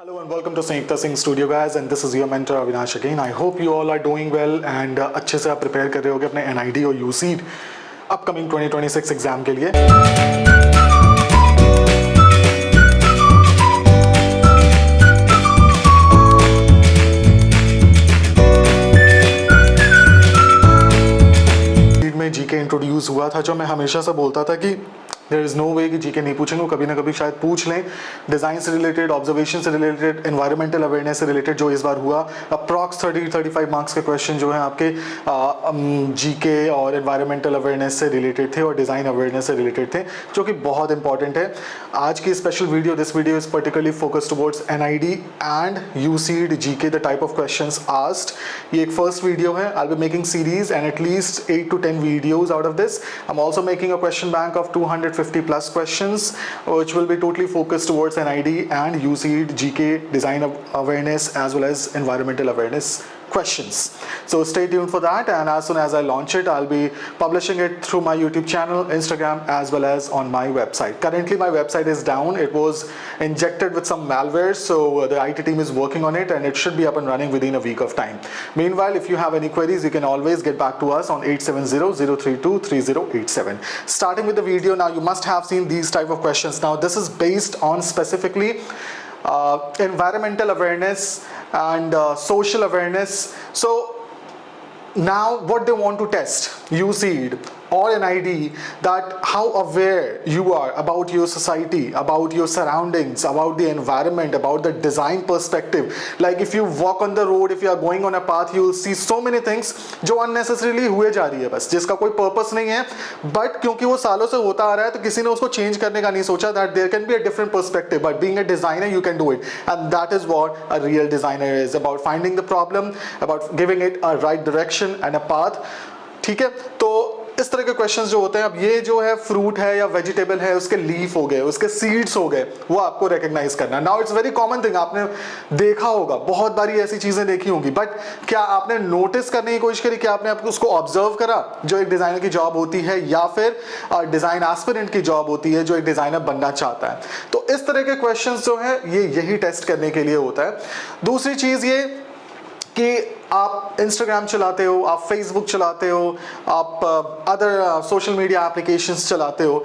Hello and welcome to Sangeeta Singh Studio guys, and this is your mentor Avinash again. I hope you all are doing well and अच्छे से आप prepare कर रहे होगे अपने NID और UCEED upcoming 2026 exam के लिए। में जीके इंट्रोड्यूस हुआ था, जो मैं हमेशा से बोलता था कि देयर इज़ नो वे कि जीके नहीं पूछेंगे, कभी ना कभी शायद पूछ लें। डिज़ाइन से रिलेटेड, ऑब्जर्वेशन से रिलेटेड, एनवायरमेंटल अवेयरनेस से रिलेटेड जो इस बार हुआ, अप्रॉक्स 30-35 मार्क्स के क्वेश्चन जो हैं आपके जीके और एनवायरमेंटल अवेयरनेस से रिलेटेड थे और डिज़ाइन अवेयरनेस से रिलेटेड थे, जो कि बहुत इंपॉर्टेंट है। आज की special video, this video is particularly focused towards NID and UCEED GK, the type of questions asked. ये एक फर्स्ट वीडियो है। I will be making series and at least 8 to 10 videos out of this. I'm also making a question bank of 250 plus questions, which will be totally focused towards NID and UCEED GK, design awareness as well as environmental awareness questions. So stay tuned for that, and as soon as I launch it, I'll be publishing it through my YouTube channel, Instagram, as well as on my website. Currently my website is down. It was injected with some malware, so the IT team is working on it and it should be up and running within a week of time. Meanwhile, if you have any queries, you can always get back to us on 870-032-3087. Starting with the video now, you must have seen these type of questions. Now this is based on specifically environmental awareness and social awareness. So now what they want to test, UCEED or NID, that how aware you are about your society, about your surroundings, about the environment, about the design perspective. Like if you walk on the road, if you are going on a path, you will see so many things जो unnecessarily हुए जा रही है, बस जिसका कोई purpose नहीं है, but क्योंकि वो सालों से होता आ रहा है तो किसी ने उसको change करने का नहीं सोचा, that there can be a different perspective, but being a designer you can do it, and that is what a real designer is about, finding the problem, about giving it a right direction and a path. ठीक है, तो इस तरह के questions जो होते हैं, अब ये जो है फ्रूट है या वेजिटेबल है, उसके लीफ हो गए, उसके सीड्स हो गए, वो आपको रिकॉग्नाइज करना। Now it's very common thing, आपने देखा होगा, बहुत बारी ऐसी चीजें देखी होंगी, बट क्या आपने नोटिस करने की कोशिश करी, क्या आपने उसको ऑब्जर्व करा, जो एक डिजाइनर की जॉब होती है या फिर डिजाइन एस्पिरेंट की जॉब होती है जो एक डिजाइनर बनना चाहता है। तो इस तरह के क्वेश्चन जो है ये यही टेस्ट करने के लिए होता है। दूसरी चीज ये कि आप इंस्टाग्राम चलाते हो, आप फेसबुक चलाते हो, आप अदर सोशल मीडिया एप्लीकेशंस चलाते हो,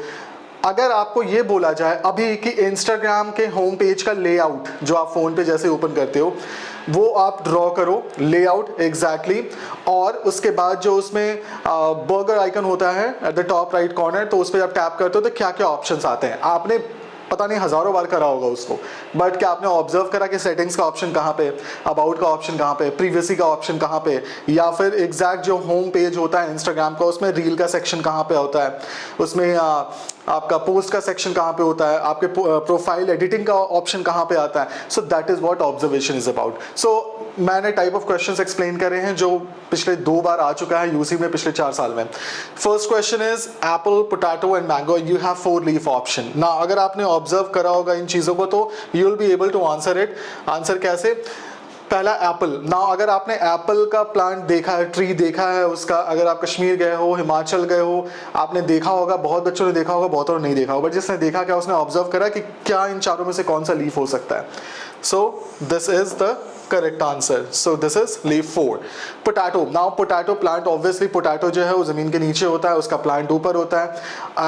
अगर आपको ये बोला जाए अभी कि इंस्टाग्राम के होम पेज का लेआउट जो आप फ़ोन पे जैसे ओपन करते हो वो आप ड्रॉ करो, लेआउट एग्जैक्टली, और उसके बाद जो उसमें बर्गर आइकन होता है at the top right corner, तो उस पर आप टैप करते हो तो क्या क्या ऑप्शंस आते हैं। आपने पता नहीं हजारों बार करा होगा उसको, बट क्या आपने ऑब्जर्व करा कि सेटिंग्स का ऑप्शन कहाँ पे, अबाउट का ऑप्शन कहाँ पे, प्रीवियसी का ऑप्शन कहाँ पे, या फिर एग्जैक्ट जो होम पेज होता है इंस्टाग्राम का उसमें रील का सेक्शन कहाँ पे होता है, उसमें आपका पोस्ट का सेक्शन कहाँ पे होता है, आपके प्रोफाइल एडिटिंग का ऑप्शन कहाँ पे आता है। So that is what observation is about. So मैंने टाइप ऑफ क्वेश्चंस एक्सप्लेन करे हैं जो पिछले 2 बार आ चुका है यूसी में पिछले 4 साल में। First question is Apple, potato and mango, you have 4 leaf option. ना अगर आपने ऑब्जर्व करा होगा इन चीजों को तो you will be able to answer it. Answer कैसे? पहला एप्पल। ना अगर आपने एप्पल का प्लांट देखा है, ट्री देखा है उसका, अगर आप कश्मीर गए हो, हिमाचल गए हो, आपने देखा होगा, बहुत बच्चों ने देखा होगा, बहुतों ने नहीं देखा होगा, बट जिसने देखा क्या उसने ऑब्जर्व करा कि क्या इन चारों में से कौन सा लीफ हो सकता है। So this is the correct answer. So this is leaf 4। Potato, now potato plant, obviously potato जो है वो जमीन के नीचे होता है, उसका प्लांट ऊपर होता है,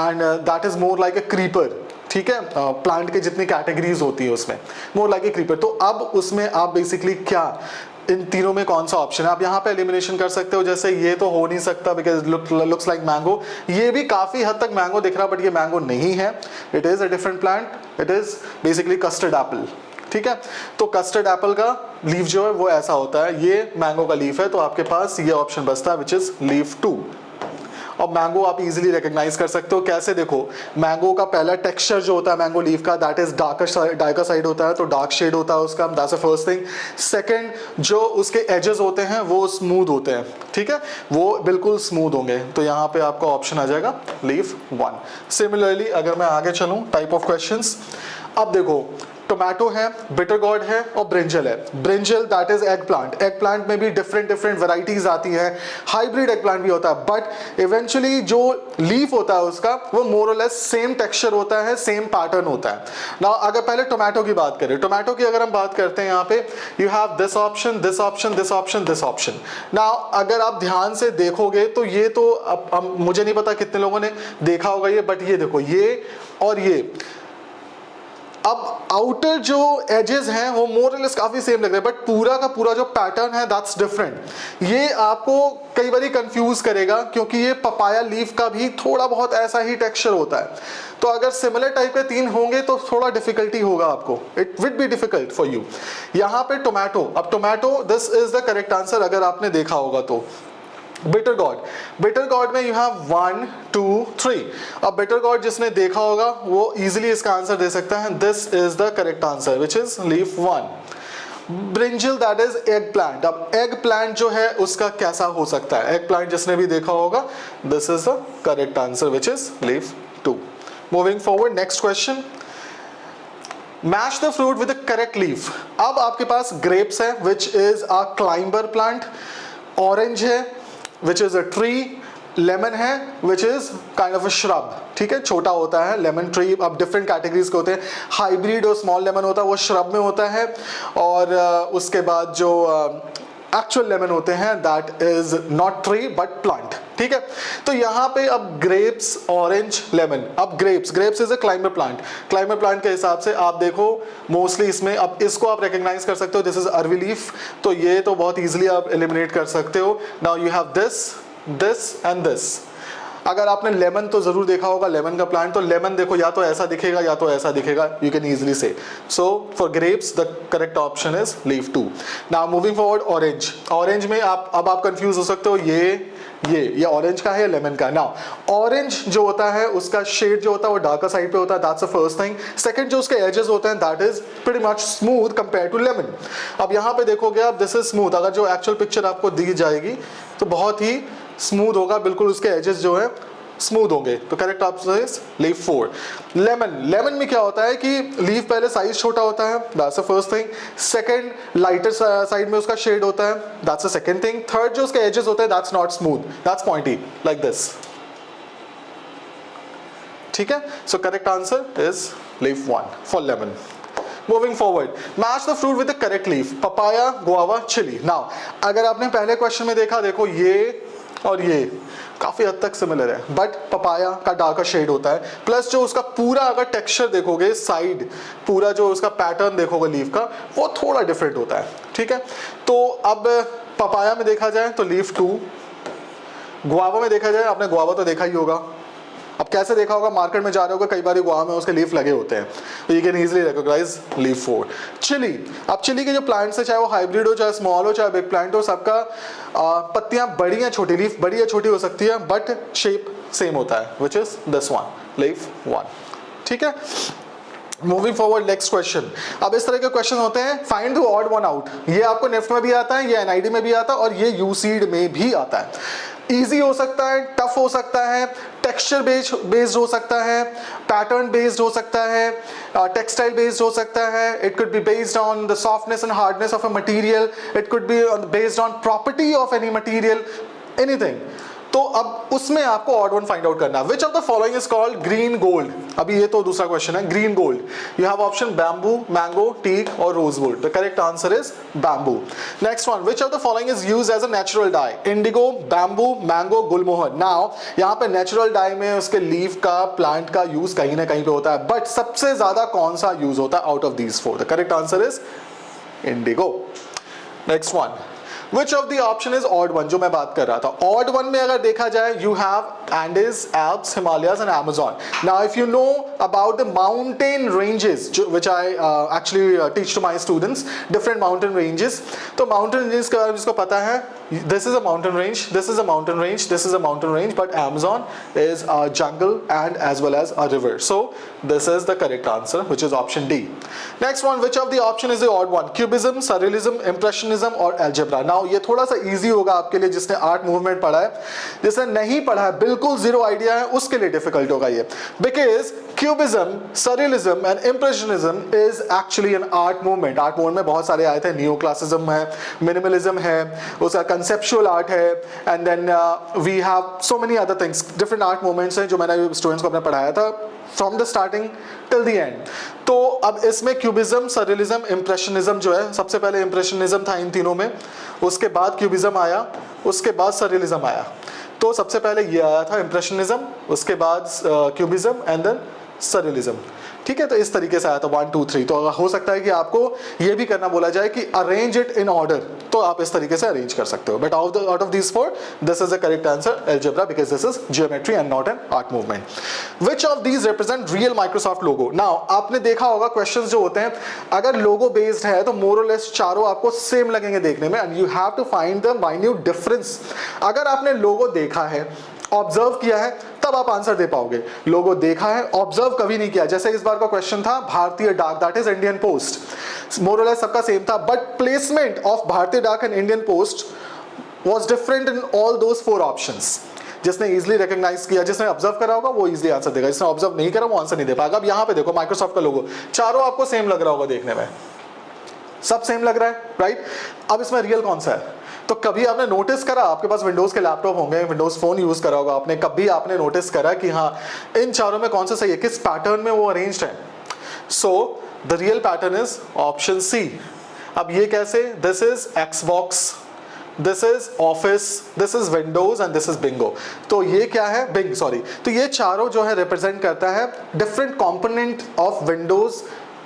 and that is more like a creeper. ठीक है, प्लांट के जितनी कैटेगरीज होती है उसमें मोर लाइक ए क्रीपर। तो अब उसमें आप बेसिकली क्या, इन तीनों में कौन सा ऑप्शन है, आप यहाँ पे एलिमिनेशन कर सकते हो। जैसे ये तो हो नहीं सकता बिकॉज लुक्स लाइक मैंगो, ये भी काफी हद तक मैंगो दिख रहा बट ये मैंगो नहीं है, it is a different plant, it is basically custard Apple. ठीक है, तो कस्टर्ड एप्पल का लीफ जो है वो ऐसा होता है, ये मैंगो का लीफ है, तो आपके पास ये ऑप्शन बचता है विच इज लीफ 2। और मैंगो आप इजीली रिकॉग्नाइज कर सकते हो। कैसे? देखो, मैंगो का पहला टेक्सचर जो होता है मैंगो लीफ का, दैट इज डार्कर साइड होता है, तो डार्क शेड होता है उसका, that's the first thing. Second, जो उसके एजेस होते हैं वो स्मूथ होते हैं। ठीक है, वो बिल्कुल स्मूथ होंगे, तो यहाँ पे आपका ऑप्शन आ जाएगा लीफ 1। सिमिलरली अगर मैं आगे चलूँ टाइप ऑफ क्वेश्चंस, अब देखो टोमेटो है, बिटर गॉर्ड है और ब्रिंजल है। Brinjal that is egg plant. Egg plant में भी डिफरेंट डिफरेंट वैरायटीज आती हैं, हाइब्रिड एग प्लांट भी होता है, बट इवेंचुअली जो लीफ होता है उसका वो मोर और लेस सेम टेक्सचर होता है, सेम पैटर्न होता है। नाउ अगर पहले टोमेटो की बात करें, टोमेटो की अगर हम बात करते हैं यहाँ पे you have this option, this option, this option, this option. Now अगर आप ध्यान से देखोगे तो ये तो अब मुझे नहीं पता कितने लोगों ने देखा होगा ये, बट ये देखो ये और ये, अब आउटर जो एजेस हैं वो मोर और लेस काफी सेम लग रहे हैं, बट पूरा का पूरा जो पैटर्न है दैट्स डिफरेंट। ये आपको कई बार कंफ्यूज करेगा क्योंकि ये पपाया लीफ का भी थोड़ा बहुत ऐसा ही टेक्सचर होता है। तो अगर सिमिलर टाइप के तीन होंगे तो थोड़ा डिफिकल्टी होगा आपको, it will be difficult for you. यहाँ पे टोमेटो, अब tomato this is the correct answer अगर आपने देखा होगा तो। बिटर गॉर्ड, बिटर गॉर्ड में यू हैव 1 2 3। अब बिटर गॉर्ड जिसने देखा होगा वो इजीली इसका आंसर दे सकता है, this is the correct answer which is leaf 1। Brinjal that is egg plant. अब एग प्लांट जो है उसका कैसा हो सकता है, एग प्लांट जिसने भी देखा होगा, this is the correct answer which is leaf 2। Moving forward, next question, match the fruit with the correct leaf. अब आपके पास ग्रेप्स है which is a climber plant, orange है which is a tree, lemon है which is kind of a shrub, ठीक है, छोटा होता है लेमन ट्री। अब डिफरेंट कैटेगरीज के होते हैं, हाइब्रिड और स्मॉल लेमन होता है वो श्रब में होता है, और उसके बाद जो एक्चुअल लेमन होते हैं that is not tree but plant, ठीक है। तो यहाँ पे अब ग्रेप्स, ऑरेंज, लेमन। अब grapes, grapes is a climber plant. Climber plant के हिसाब से आप देखो मोस्टली इसमें, अब इसको आप रिकॉग्नाइज कर सकते हो, दिस इज अरवी लीफ, तो ये तो बहुत इजीली आप एलिमिनेट कर सकते हो। Now you have this, this and this. अगर आपने लेमन तो जरूर देखा होगा, लेमन का प्लांट, तो लेमन देखो या तो ऐसा दिखेगा या तो ऐसा दिखेगा, यू कैन इजीली से। So for grapes the correct option is leaf 2। Now moving forward, orange. Orange में आप कंफ्यूज हो सकते हो, ये ऑरेंज का है या लेमन का है। नाउ ऑरेंज जो होता है उसका शेड जो होता है वो डार्कर साइड पे होता है, that's the first thing. Second जो उसके एजेस होते हैं that is pretty much smooth compare to lemon. अब यहाँ पे देखोगे आप, दिस इज स्मूथ। अगर जो एक्चुअल पिक्चर आपको दी जाएगी तो बहुत ही स्मूथ होगा, बिल्कुल उसके एजेस जो है स्मूथ होंगे। तो correct answer is leaf 4। Lemon, lemon में क्या होता है कि लीफ पहले साइज छोटा होता है, that's the first thing. Second lighter side में उसका शेड होता है, that's the second thing. Third जो उसके एजेस होते हैं that's not smooth, that's pointy like this, ठीक है। So correct answer is leaf 1 for lemon. Moving forward, match the fruit with the correct leaf. Papaya, guava, chili. Now, अगर आपने पहले question में देखा, देखो ये और ये काफी हद तक सिमिलर है, बट पपाया का डार्कर शेड होता है, प्लस जो उसका पूरा अगर टेक्सचर देखोगे, साइड पूरा जो उसका पैटर्न देखोगे लीफ का, वो थोड़ा डिफरेंट होता है, ठीक है। तो अब पपाया में देखा जाए तो लीफ 2, गुआवा में देखा जाए, आपने गुआवा तो देखा ही होगा। अब कैसे देखा होगा, मार्केट में जा रहे होगा, कई बार गुआवा में उसके लीफ लगे होते हैं, तो you can easily recognise leaf 4। Chilli, अब चिली के जो प्लांट्स है, चाहे वो हाइब्रिड हो, चाहे स्मॉल हो, चाहे बिग प्लांट हो, सबका पत्तियां बड़ी या छोटी, लीफ बड़ी या छोटी हो सकती है, बट शेप सेम होता है, which is this one, leaf 1, ठीक है। Moving forward, next question. अब इस तरह के क्वेश्चन होते हैं, find the odd one out. ये आपको नेफ्ट में भी आता है, ये एनआईडी में भी आता है, और ये यूसीड में भी आता है। इजी हो सकता है, टफ हो सकता है, टेक्सचर बेस्ड हो सकता है, पैटर्न बेस्ड हो सकता है, टेक्सटाइल बेस्ड हो सकता है, it could be based on the softness and hardness of a material, it could be based on property of any material, anything. तो अब उसमें आपको ऑड वन फाइंड आउट करना है। Which of the following is called green gold. अभी ये तो दूसरा क्वेश्चन है, green gold. You have option bamboo, mango, teak और rose gold. The correct answer is bamboo. Next one, which of the following is used as a natural dye. Indigo, bamboo, mango, gulmohar. Now यहाँ पे natural die में उसके leaf का, plant का use कहीं ना कहीं पे होता है, बट सबसे ज्यादा कौन सा यूज होता है out of these 4? The correct answer is Indigo. Next one, Which of the option is odd one, जो मैं बात कर रहा था। Odd one में अगर देखा जाए, you have Andes, Alps, Himalayas and Amazon. Now if you know about the mountain ranges, which I actually teach to my students, different mountain ranges, तो mountain ranges के बारे में जिसको पता है, this is a mountain range, this is a mountain range, this is a mountain range, but Amazon is a jungle and as well as a river. So this is the correct answer, which is option D. Next one, which of the option is the odd one? Cubism, Surrealism, Impressionism और Algebra. Now ये थोड़ा सा easy होगा आपके लिए जिसने art movement पढ़ा है। जिसने नहीं पढ़ा है, बिल्कुल बिल्कुल जीरो आइडिया है उसके लिए डिफिकल्ट होगा ये, because cubism, surrealism and impressionism is actually an art movement. Art movement में बहुत सारे आए थे, नियो क्लासिज्म है, मिनिमलिज्म है, उसका कंसेप्चुअल आर्ट है, and then we have so many other things, different art movements हैं जो मैंने स्टूडेंट्स को अपने पढ़ाया था from the starting till the end. तो अब इसमें क्यूबिज्म, सरियलिज्म, इम्प्रेशनिज्म जो है, सबसे पहले इम्प्रेशनिज्म था इन तीनों में, उसके बाद क्यूबिज्म आया, उसके बाद सरियलिज्म आया। तो सबसे पहले ये आया था इम्प्रेशनिज्म, उसके बाद क्यूबिज्म एंड देन सरियलिज्म। ठीक है, तो इस तरीके से आया था 1 2 3। तो हो सकता है कि आपको ये भी करना बोला जाए कि अरेंज इट इन ऑर्डर, तो आप इस तरीके से अरेंज कर सकते हो। But out of these 4 this is the correct answer, algebra, because this is geometry and not an art movement. Which of these represent real Microsoft logo? Now आपने देखा होगा क्वेश्चंस जो होते हैं, अगर लोगो बेस्ड है तो मोर और लेस चारों आपको सेम लगेंगे देखने में, and you have to find the minute difference. अगर आपने लोगो देखा है, ऑब्जर्व किया है, तब आप आंसर दे पाओगे। लोगो देखा है, ऑब्जर्व कभी नहीं किया, जैसे इस बार का क्वेश्चन था भारतीय डाक, दैट इज इंडियन पोस्ट, मोर और लेस सबका सेम था, बट प्लेसमेंट ऑफ भारतीय डाक and Indian post was different in all those 4 options. जिसने इजीली रिकॉग्नाइज किया, जिसने ऑब्जर्व करा होगा वो इजीली आंसर देगा, जिसने ऑब्जर्व नहीं करा वो आंसर नहीं दे पाएगा। अब यहाँ पे देखो माइक्रोसॉफ्ट का लोगो, चारों आपको सेम लग रहा होगा देखने में, सब सेम लग रहा है, राइट? अब इसमें रियल कौन सा है? तो कभी आपने नोटिस करा, आपके पास विंडोज के लैपटॉप होंगे, विंडोज फोन यूज करा होगा आपने, कभी आपने नोटिस करा कि हाँ इन चारों में कौन सा सही है, किस पैटर्न में वो अरेंज्ड है? So the real pattern is option C. अब ये कैसे? This is Xbox, this is Office, this is Windows and this is bingo. तो ये क्या है? Bing, sorry. तो ये चारों जो है रिप्रेजेंट करता है different component of Windows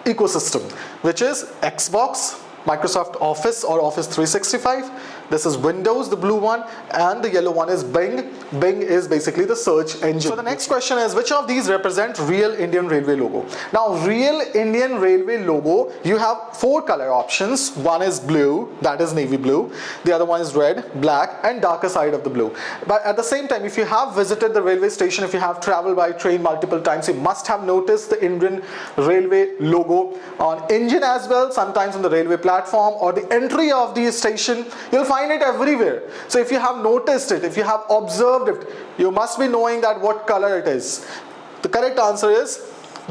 ecosystem, which is Xbox, Microsoft Office or Office 365. This is Windows, the blue one, and the yellow one is Bing. Bing is basically the search engine. So the next question is, which of these represent real Indian Railway logo? Now, real Indian Railway logo, you have 4 color options. One is blue, that is navy blue. The other one is red, black, and darker side of the blue. But at the same time, if you have visited the railway station, if you have traveled by train multiple times, you must have noticed the Indian Railway logo on engine as well, sometimes on the railway platform or the entry of the station. You'll find it everywhere. So if you have noticed it, if you have observed it, you must be knowing that what color it is. The correct answer is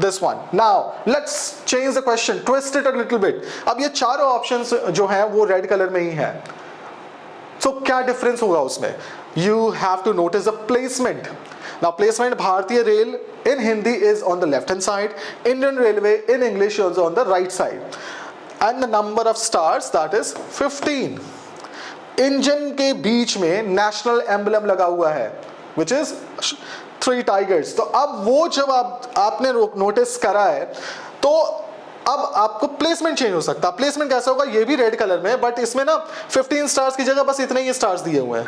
this one. Now let's change the question, twist it a little bit. अब ये चारों options जो हैं वो red color में ही हैं. So क्या difference होगा उसमें? You have to notice the placement. Now placement Bharatiya Rail in Hindi is on the left hand side, Indian Railway in English is on the right side, and the number of stars, that is 15. Engine के बीच में national emblem लगा हुआ है, which is 3 tigers. तो अब वो जब आपने नोटिस करा है, तो अब आपको प्लेसमेंट चेंज हो सकता है। प्लेसमेंट कैसा होगा? ये भी रेड कलर में, बट इसमें ना 15 स्टार्स की जगह बस इतने ही स्टार्स दिए हुए हैं।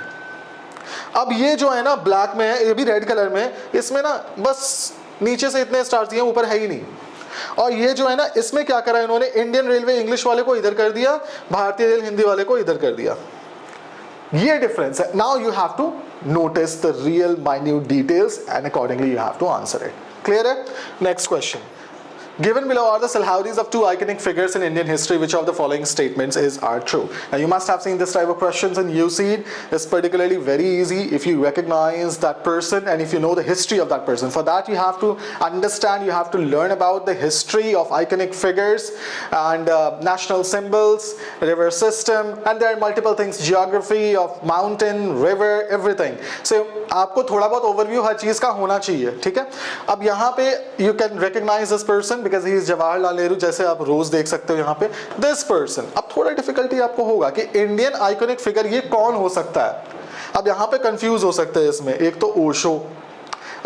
अब ये जो है ना ब्लैक में है, ये भी रेड कलर में, इसमें ना बस नीचे से इतने स्टार्स दिए, ऊपर है ही नहीं। और ये जो है ना, इसमें क्या करा इन्होंने, इंडियन रेलवे इंग्लिश वाले को इधर कर दिया, भारतीय रेल हिंदी वाले को इधर कर दिया। ये डिफरेंस है। Now you have to notice the real minute details and accordingly you have to answer it. Clear है? Next question, given below are the salharis of 2 iconic figures in Indian history. Which of the following statements are true? Now you must have seen this type of questions and you see it's particularly very easy if you recognize that person and if you know the history of that person. For that you have to understand, you have to learn about the history of iconic figures and national symbols, river system, and there are multiple things, geography of mountain, river, everything. So आपको थोड़ा बहुत overview हर चीज का होना चाहिए, ठीक है? अब यहाँ पे you can recognize this person because he is Jawaharlal Nehru, जैसे आप रोज देख सकते हो यहाँ पे this person. अब थोड़ा डिफिकल्टी आपको होगा कि इंडियन आइकॉनिक फिगर ये कौन हो सकता है। अब यहाँ पे कंफ्यूज हो सकते हैं इसमें। एक तो ओशो,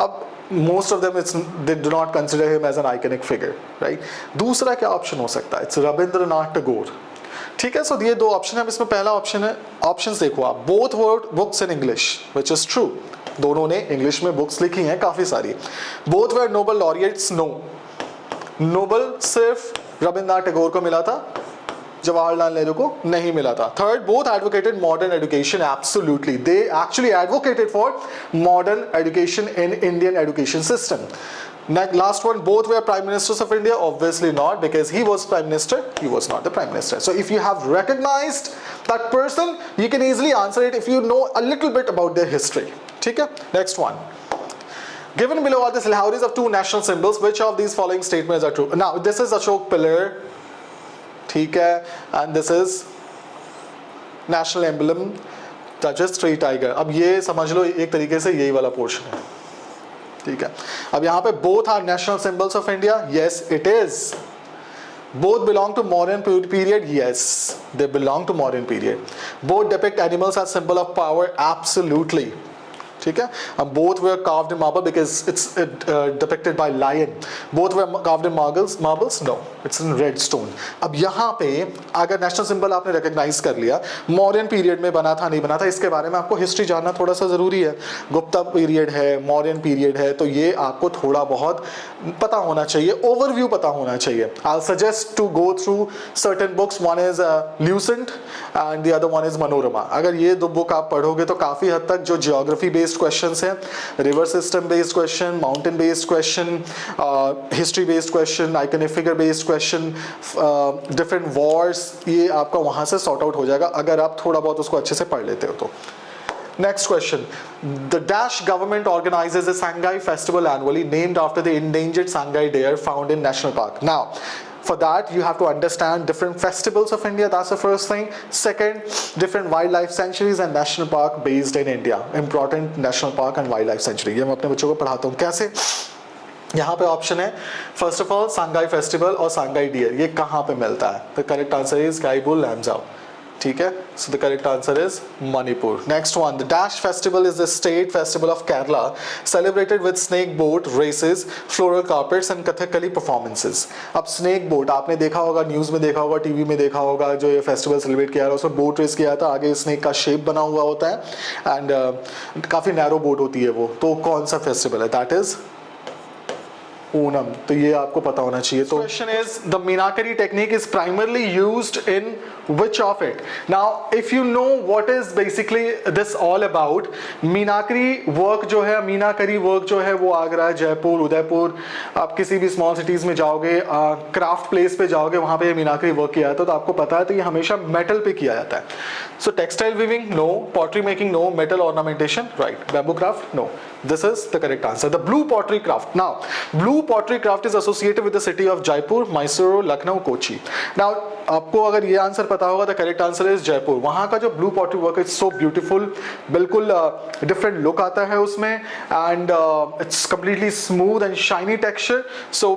अब most of them they do not consider him as an iconic figure, right? दूसरा क्या ऑप्शन हो सकता है? It's रविंद्रनाथ टैगोर, ठीक है? सो ये 2 ऑप्शन है। अब इसमें पहला ऑप्शन है, ऑप्शंस देखो आप, both word books in English, which is true. दोनों ने इंग्लिश में बुक्स लिखी हैं काफी सारी। Both were Nobel laureates, no, Nobel सिर्फ रविंद्रनाथ टैगोर को मिला था, जवाहरलाल नेहरू को नहीं मिला था। Third, both advocated modern education, absolutely, they actually advocated for modern education in Indian education system. Last one, both were prime ministers of India, obviously not, because he was prime minister, he was not the prime minister. So if you have recognized that person, you can easily answer it if you know a little bit about their history. ठीक है, next one. Given below are the silhouettes of two national symbols. Which of these following statements are true? Now this is Ashok pillar, ठीक है, and this is national emblem, that is three tiger. अब ये समझ लो एक तरीके से यही वाला पोर्शन है, ठीक है. अब यहाँ पे both are national symbols of India. Yes, it is. Both belong to modern period. Yes, they belong to modern period. Both depict animals as symbol of power. Absolutely. ठीक है. Both were carved in marble because it's depicted by lion. Both were carved in marbles. No, it's in red stone. अब यहाँ पे अगर national symbol आपने recognise कर लिया, modern period में बना था नहीं बना था, इसके बारे में आपको हिस्ट्री जानना थोड़ा सा ज़रूरी है. गुप्ता पीरियड है, मौर्यन पीरियड है, तो ये आपको थोड़ा बहुत पता होना चाहिए, ओवरव्यू पता होना चाहिए. I'll suggest to go through certain books. One is Lucent and the other one is Manorama. अगर ये दो बुक आप पढ़ोगे तो काफ़ी हद तक जो जियोग्राफी बेस्ड क्वेश्चंस हैं, river system based question, mountain based question, history based question, iconic figure based question, different Wars, ये आपका वहाँ से सॉर्ट आउट हो जाएगा अगर आप थोड़ा बहुत उसको अच्छे से पढ़ लेते हो तो. Next question. The Dash government organizes a Sangai festival annually named after the endangered Sangai deer found in National Park. Now, for that you have to understand different festivals of India. That's the first thing. Second, different wildlife sanctuaries and national park based in India. Important national park and wildlife sanctuary. ये मैं अपने बच्चों को पढ़ाता हूँ. कैसे? यहाँ पे ऑप्शन है, first of all Sangai festival और सांगाई डियर, ये कहाँ पे मिलता है? The correct answer is Keibul Lamjao. ठीक है, so the correct answer is Manipur. Next one. The dash festival is the state festival of Kerala celebrated with snake boat races, floral carpets and Kathakali performances. अब snake boat आपने देखा होगा, न्यूज़ में देखा होगा, TV में देखा होगा, जो ये फेस्टिवल सेलिब्रेट किया है उसमें बोट रेस किया था, आगे स्नेक का शेप बना हुआ होता है एंड काफ़ी नैरो बोट होती है वो. तो कौन सा फेस्टिवल है? That is Onam. तो ये आपको पता होना चाहिए. तो question is the meenakari technique is primarily used in which of it? Now if you know what is basically this all about, meenakari work जो है, मीनाकरी वर्क जो है वो आगरा, जयपुर, उदयपुर, आप किसी भी स्मॉल सिटीज में जाओगे, क्राफ्ट प्लेस पे जाओगे, वहाँ पे मीनाकरी वर्क किया जाता है, तो आपको पता है तो ये हमेशा मेटल पे किया जाता है. So textile weaving no, pottery making no, metal ornamentation right, bamboo craft no. This is the correct answer. The blue pottery craft. Now, blue pottery craft is associated with the city of Jaipur, Mysuru, Lucknow, Kochi. Now, आपको अगर ये answer पता होगा, the correct answer is Jaipur. वहाँ का जो blue pottery work is so beautiful, बिल्कुल different look आता है उसमें and it's completely smooth and shiny texture. So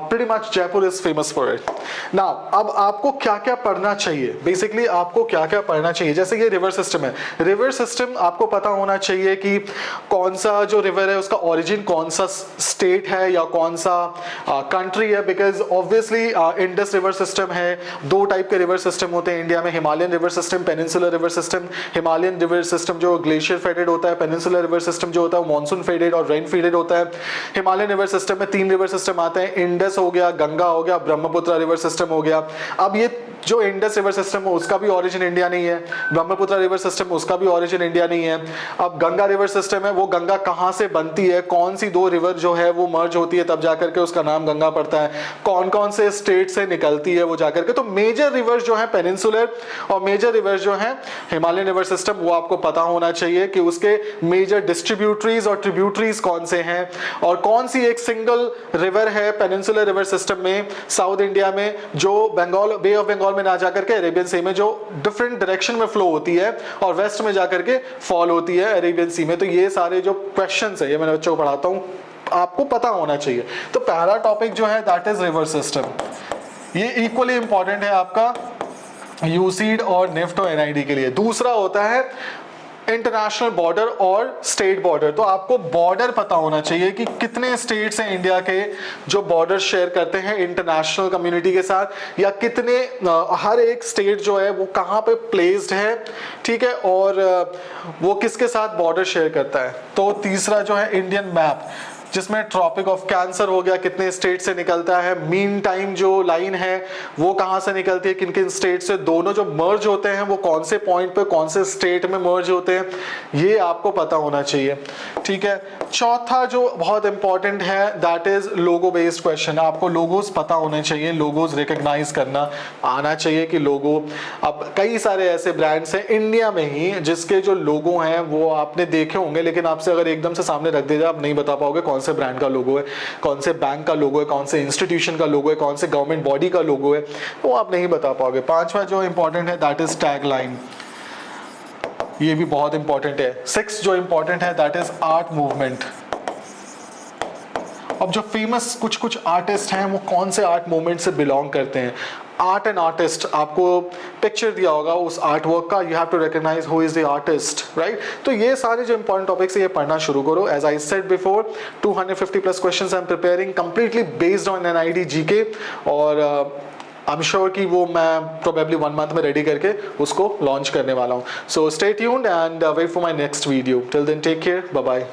pretty much Jaipur is famous for it. Now, अब आपको क्या क्या पढ़ना चाहिए? Basically आपको क्या क्या पढ़ना चाहिए? जैसे ये रिवर सिस्टम है, रिवर सिस्टम आपको पता होना चाहिए कि कौन सा जो रिवर है उसका ओरिजिन कौन सा स्टेट है या कौन सा कंट्री है. Because obviously Indus river system है. दो टाइप के रिवर सिस्टम होते हैं इंडिया में, Himalayan river system, peninsular river system. Himalayan river system जो ग्लेशियर फेडेड होता है, पेनिनसुलर रिवर सिस्टम जो होता है वो मॉनसून फेडेड और रेन फेडेड होता है. हिमालयन रिवर सिस्टम में 3 रिवर सिस्टम आते हैं, इंडस हो गया, गंगा हो गया, ब्रह्मपुत्र रिवर सिस्टम हो गया. अब ये जो इंडस रिवर सिस्टम है उसका भी ओरिजिन इंडिया नहीं है, ब्रह्मपुत्र रिवर सिस्टम उसका भी ओरिजिन इंडिया नहीं है. अब गंगा रिवर सिस्टम है, वो गंगा कहाँ से बनती है, कौन सी दो रिवर जो है वो मर्ज होती है तब जाकर के उसका नाम गंगा पड़ता है, कौन कौन से स्टेट से निकलती है वो जाकर के. तो मेजर रिवर जो है पेनिनसुलर और मेजर रिवर जो है हिमालयन रिवर सिस्टम, वो आपको पता होना चाहिए कि उसके मेजर डिस्ट्रीब्यूटरीज और ट्रिब्यूटरीज कौन से हैं और कौन सी एक सिंगल रिवर है पेनिनसुलर रिवर सिस्टम में साउथ इंडिया में जो बंगाल, बे ऑफ बंगाल में ना जाकर के अरेबियन सी में जो डिफरेंट डायरेक्शन में फ्लो होती है और वेस्ट में जाकर के फॉल होती है अरेबियन सी में. तो ये सारे जो क्वेश्चंस है ये मैंने बच्चों को पढ़ाता हूँ, आपको पता होना चाहिए. तो पहला टॉपिक जो है दैट इज रिवर सिस्टम. ये इक्वली इंपॉर्टेंट है आपका यूसीड और निफ्ट और एनआईडी के लिए. दूसरा होता है इंटरनेशनल बॉर्डर और स्टेट बॉर्डर. तो आपको बॉर्डर पता होना चाहिए कि कितने स्टेट्स हैं इंडिया के जो बॉर्डर शेयर करते हैं इंटरनेशनल कम्युनिटी के साथ, या कितने हर एक स्टेट जो है वो कहाँ पे प्लेस्ड है, ठीक है, और वो किसके साथ बॉर्डर शेयर करता है. तो तीसरा जो है इंडियन मैप. जिसमें ट्रॉपिक ऑफ कैंसर हो गया, कितने स्टेट से निकलता है, मीन टाइम जो लाइन है वो कहाँ से निकलती है, किन किन स्टेट से, दोनों जो मर्ज होते हैं वो कौन से पॉइंट पे कौन से स्टेट में मर्ज होते हैं, ये आपको पता होना चाहिए, ठीक है। चौथा जो बहुत इंपॉर्टेंट है that is logo based question. आपको लोगोस पता होने चाहिए, लोगोस रिकॉग्नाइज करना आना चाहिए कि लोगो, अब कई सारे ऐसे ब्रांड्स हैं इंडिया में ही जिसके जो लोगो हैं वो आपने देखे होंगे, लेकिन आपसे अगर एकदम से सामने रख दिया जाए आप नहीं बता पाओगे कौन से ब्रांड का लोगो है, कौन से बैंक का लोगो है, कौन से इंस्टीट्यूशन का लोगो है, कौन से गवर्नमेंट बॉडी का लोगो है, वो आप नहीं बता पाओगे। पांचवा जो इंपॉर्टेंट है दैट इज टैग लाइन, ये भी बहुत इंपॉर्टेंट है। सिक्स जो इंपॉर्टेंट है दैट इज आर्ट मूवमेंट। अब जो फेमस कुछ कुछ आर्टिस्ट हैं वो कौन से आर्ट मूवमेंट से बिलोंग करते हैं। आर्ट एंड आर्टिस्ट, आपको पिक्चर दिया होगा उस आर्ट वर्क का, you have to recognise who is the artist, right. तो ये सारे जो इंपॉर्टेंट टॉपिक्स है ये पढ़ना शुरू करो। As I said before 250 plus questions I am preparing completely based on NID GK, और आई एम श्योर कि वो मैं प्रोबेबली 1 मंथ में रेडी करके उसको लॉन्च करने वाला हूँ। So stay tuned and wait for my next video. Till then take care, bye bye.